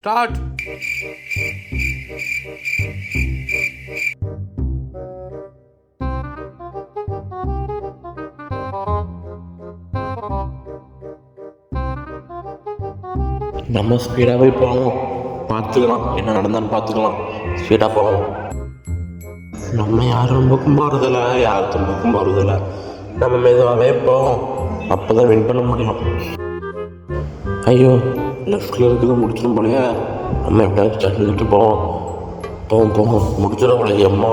Start. நம்ம ஸ்பீடாகவே போகலாம், பார்த்துக்கலாம், என்ன நடந்தாலும் பார்த்துக்கலாம். ஸ்பீடாக போகலாம். நம்ம யார் ரொம்பக்கும் போகிறதில்ல, யார் தும்பக்கும் போகிறதில்ல. நம்ம மெதுவாகவே போவோம், அப்போ தான் வின் பண்ண முடியும். ஐயோ, லெஃப்டில் இருக்கிறத முடிச்சிடும் போலையே. நம்ம எப்படியாவது சட்டுக்கிட்டு போவோம். போவோம் போவோம், முடிச்சிடும் போலையே. அம்மா